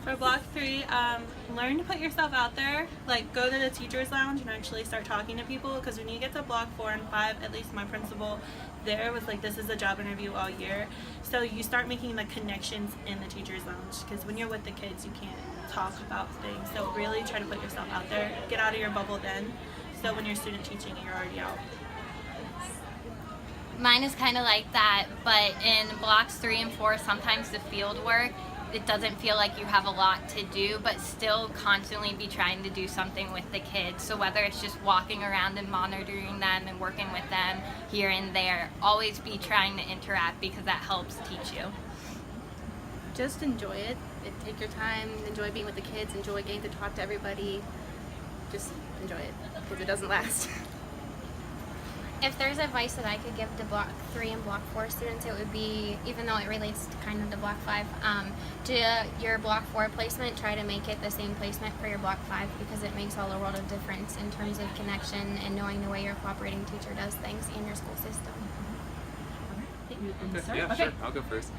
For block 3, learn to put yourself out there. Like, go to the teacher's lounge and actually start talking to people. Because when you get to block 4 and 5, at least my principal there was like, this is a job interview all year. So you start making the connections in the teacher's lounge. Because when you're with the kids, you can't talk about things. So really try to put yourself out there. Get out of your bubble then. So when you're student teaching, you're already out. Mine is kind of like that, but in blocks 3 and 4, sometimes the field work, it doesn't feel like you have a lot to do, but still constantly be trying to do something with the kids. So whether it's just walking around and monitoring them and working with them here and there, always be trying to interact because that helps teach you. Just enjoy it. Take your time, enjoy being with the kids, enjoy getting to talk to everybody. Just enjoy it because it doesn't last. If there's advice that I could give to block 3 and block 4 students, it would be, even though it relates to kind of to block 5, to your block 4 placement, try to make it the same placement for your block 5 because it makes all the world of difference in terms of connection and knowing the way your cooperating teacher does things in your school system. Okay. Yeah, sure. I'll go first.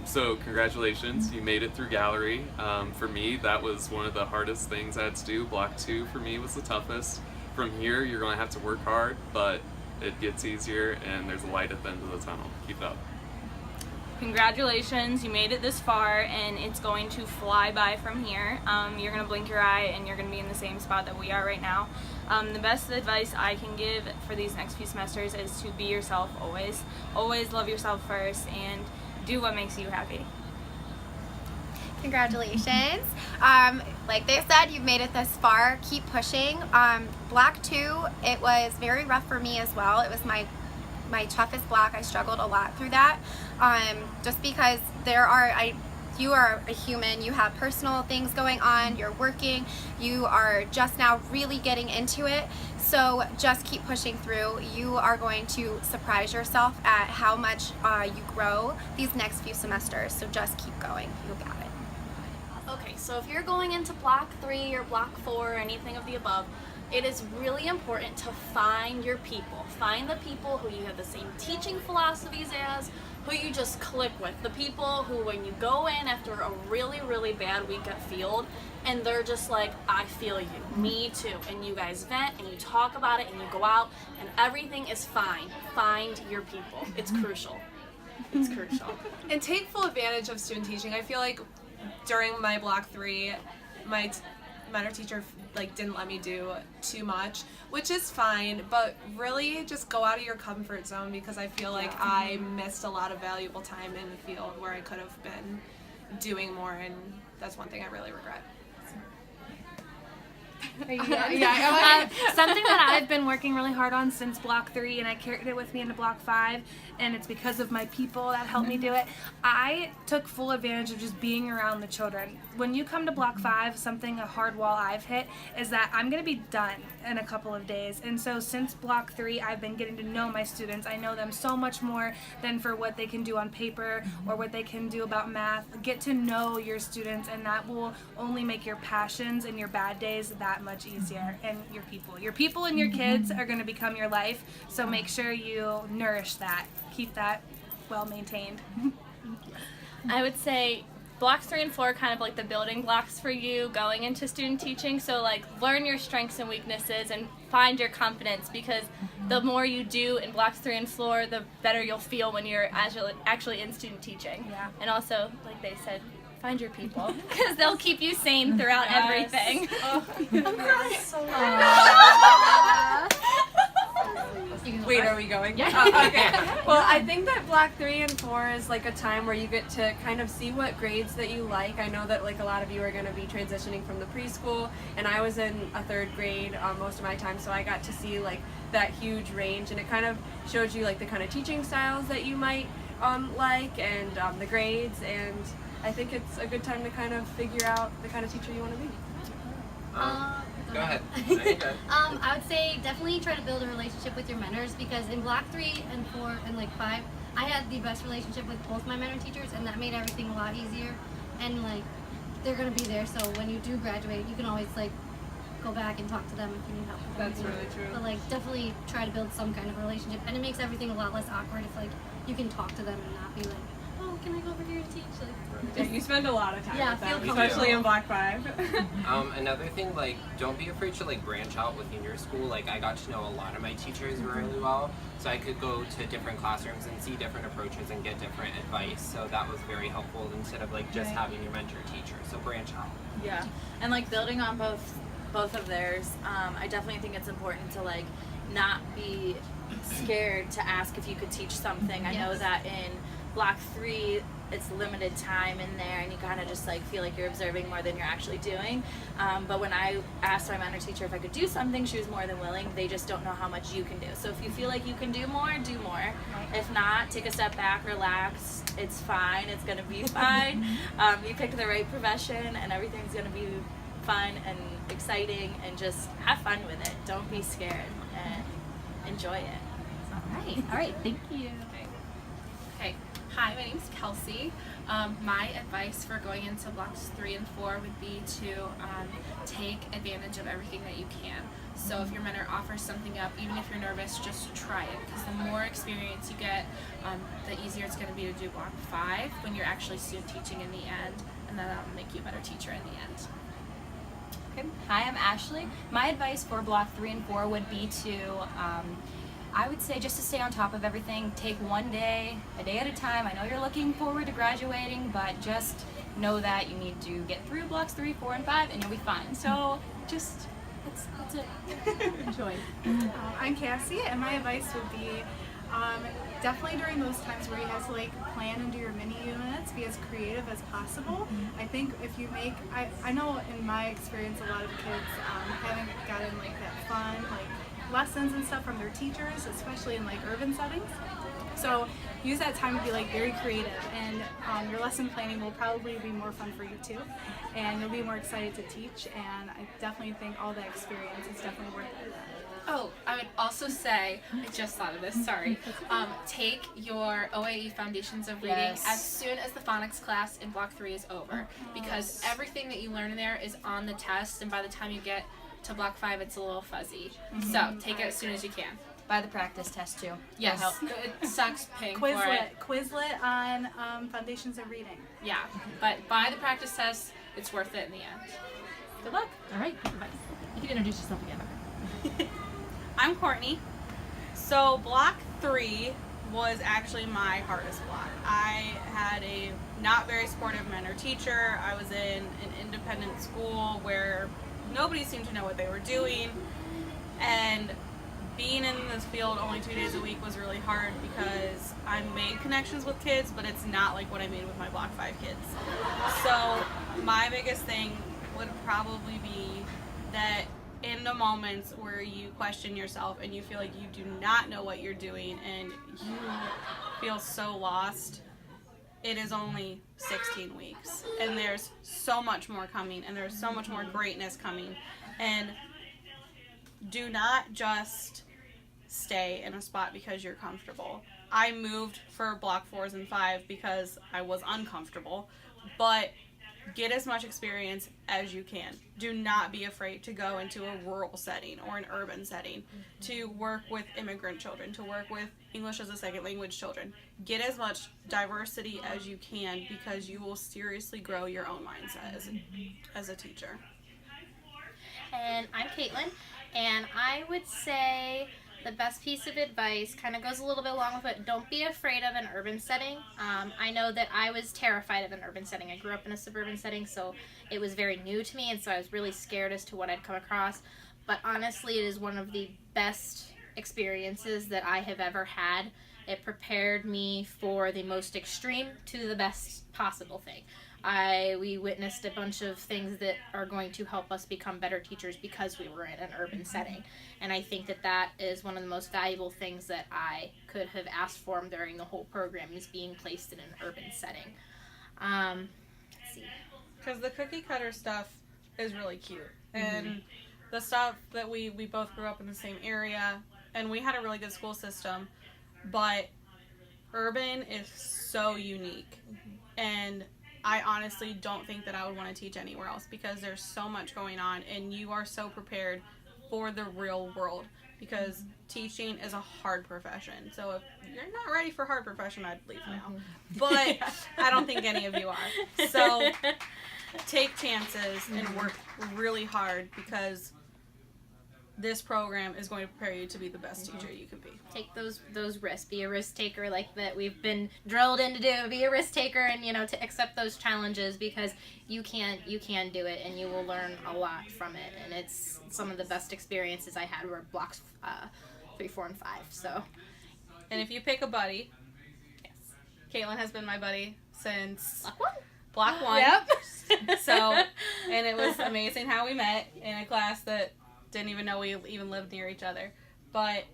So congratulations, you made it through gallery. For me, that was one of the hardest things I had to do. Block 2 for me was the toughest. From here, you're going to have to work hard, but it gets easier and there's a light at the end of the tunnel. Keep it up. Congratulations, you made it this far and it's going to fly by from here. You're going to blink your eye and you're going to be in the same spot that we are right now. The best advice I can give for these next few semesters is to be yourself always. Always love yourself first and do what makes you happy. Congratulations. Like they said, you've made it this far. Keep pushing. Block 2, it was very rough for me as well. It was my toughest block. I struggled a lot through that. Just because you are a human, you have personal things going on, you're working, you are just now really getting into it. So just keep pushing through. You are going to surprise yourself at how much you grow these next few semesters. So just keep going. You got it. Okay, so if you're going into block 3 or block 4 or anything of the above, it is really important to find your people. Find the people who you have the same teaching philosophies as, who you just click with. The people who, when you go in after a really, really bad week at field, and they're just like, I feel you, me too. And you guys vent and you talk about it and you go out and everything is fine. Find your people. It's crucial. It's crucial. And take full advantage of student teaching. I feel like during my block 3, my mentor teacher didn't let me do too much, which is fine, but really just go out of your comfort zone because I feel like I missed a lot of valuable time in the field where I could have been doing more, and that's one thing I really regret. Something that I've been working really hard on since block 3, and I carried it with me into block 5, and it's because of my people that helped me do it. I took full advantage of just being around the children. When you come to block 5, a hard wall I've hit is that I'm going to be done in a couple of days, and so since block 3 I've been getting to know my students. I know them so much more than for what they can do on paper or what they can do about math. Get to know your students, and that will only make your passions and your bad days that much easier. And your people and your kids are going to become your life, so make sure you nourish that. Keep that well maintained. I would say blocks 3 and 4 are kind of like the building blocks for you going into student teaching. So learn your strengths and weaknesses and find your confidence, because the more you do in blocks 3 and 4, the better you'll feel when you're actually in student teaching. Yeah. And also, like they said, find your people, because they'll keep you sane throughout everything. Wait, are we going? Yeah. Oh, okay. Well, I think that block 3 and 4 is a time where you get to kind of see what grades that you like. I know that a lot of you are going to be transitioning from the preschool, and I was in a 3rd grade most of my time, so I got to see that huge range, and it kind of shows you the kind of teaching styles that you might like, and the grades, and I think it's a good time to kind of figure out the kind of teacher you want to be. Go ahead. I would say definitely try to build a relationship with your mentors, because in block 3 and 4 and 5, I had the best relationship with both my mentor teachers, and that made everything a lot easier. And they're gonna be there, so when you do graduate, you can always go back and talk to them if you need help. That's really true. But definitely try to build some kind of relationship, and it makes everything a lot less awkward if you can talk to them and not be oh, can I go over here to teach? Yeah, you spend a lot of time Yeah, with feel them, comfortable. especially in Block 5. Another thing, like, don't be afraid to like branch out within your school. Like, I got to know a lot of my teachers really well, so I could go to different classrooms and see different approaches and get different advice. So that was very helpful instead of like just having your mentor teacher. So branch out. Yeah, and like building on both of theirs, I definitely think it's important to like not be scared to ask if you could teach something. I know that in Block 3 it's limited time in there and you kind of just like feel like you're observing more than you're actually doing, but when I asked my mentor teacher if I could do something, she was more than willing. They just don't know how much you can do, so if you feel like you can do more, do more. If not, take a step back, relax. It's fine, it's gonna be fine. You picked the right profession and everything's gonna be fun and exciting, and just have fun with it. Don't be scared and enjoy it. All right, thank you. Okay, hi, my name's Kelsey. My advice for going into blocks 3 and 4 would be to take advantage of everything that you can. So if your mentor offers something up, even if you're nervous, just try it, because the more experience you get, the easier it's going to be to do block 5 when you're actually student teaching in the end, and that'll make you a better teacher in the end. Okay. Hi, I'm Ashley. My advice for block 3 and 4 would be to, I would say, just to stay on top of everything. Take one day, a day at a time. I know you're looking forward to graduating, but just know that you need to get through blocks 3, 4, and 5, and you'll be fine. So just, that's it. Enjoy. I'm Cassie, and my advice would be definitely during those times where you have to like plan and do your mini units, be as creative as possible. I think if you make, I know in my experience a lot of kids haven't gotten like that fun like lessons and stuff from their teachers, especially in like urban settings. So use that time to be like very creative, and your lesson planning will probably be more fun for you too, and you'll be more excited to teach, and I definitely think all that experience is definitely worth it. Oh, I would also say, I just thought of this, sorry. Take your OAE Foundations of Reading as soon as the phonics class in Block 3 is over, because everything that you learn in there is on the test, and by the time you get to Block 5, it's a little fuzzy. So take it as soon as you can. By the practice test too. Yes, it sucks paying for it. Quizlet on Foundations of Reading. Yeah, but by the practice test, it's worth it in the end. Good luck. All right, you can introduce yourself again. I'm Courtney. So block 3 was actually my hardest block. I had a not very supportive mentor teacher. I was in an independent school where nobody seemed to know what they were doing, and being in this field only 2 days a week was really hard because I made connections with kids, but it's not like what I made with my block 5 kids. So my biggest thing would probably be that in the moments where you question yourself and you feel like you do not know what you're doing and you feel so lost, it is only 16 weeks and there's so much more coming, and there's so much more greatness coming. And do not just stay in a spot because you're comfortable. I moved for block 4s and 5 because I was uncomfortable, but get as much experience as you can. Do not be afraid to go into a rural setting or an urban setting, to work with immigrant children, to work with English as a second language children. Get as much diversity as you can, because you will seriously grow your own mindset as a teacher. And I'm Caitlin, and I would say the best piece of advice kind of goes a little bit along with it. Don't be afraid of an urban setting. I know that I was terrified of an urban setting. I grew up in a suburban setting, so it was very new to me, and so I was really scared as to what I'd come across. But honestly, it is one of the best experiences that I have ever had. It prepared me for the most extreme to the best possible thing. We witnessed a bunch of things that are going to help us become better teachers because we were in an urban setting. And I think that that is one of the most valuable things that I could have asked for during the whole program, is being placed in an urban setting. Let's see. Because the cookie cutter stuff is really cute. And the stuff that we both grew up in the same area, and we had a really good school system, but urban is so unique. And I honestly don't think that I would want to teach anywhere else, because there's so much going on and you are so prepared for the real world, because teaching is a hard profession. So if you're not ready for hard profession, I'd leave now. But I don't think any of you are. So take chances and work really hard, because this program is going to prepare you to be the best teacher you can be. Take those risks. Be a risk taker, like that we've been drilled into do. Be a risk taker, and to accept those challenges, because you can do it, and you will learn a lot from it. And it's some of the best experiences I had were blocks 3, 4, and 5. So, and if you pick a buddy, yes, Caitlin has been my buddy since Block 1. Yep. So, and it was amazing how we met in a class that didn't even know we even lived near each other. But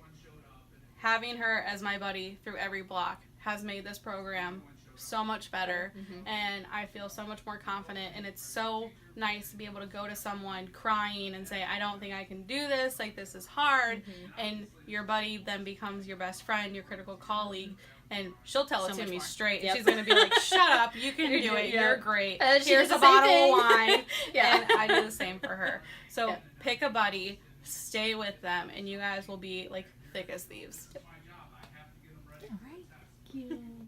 having her as my buddy through every block has made this program so much better, and I feel so much more confident, and it's so nice to be able to go to someone crying and say, I don't think I can do this, like this is hard, and your buddy then becomes your best friend, your critical colleague, and she'll tell it to me straight. Yep. She's going to be like, shut up, you can do it, you're great. She Here's does a the same bottle thing. of wine. Yeah. And I do the same for her. So pick a buddy, stay with them, and you guys will be like thick as thieves. All right. Thank you.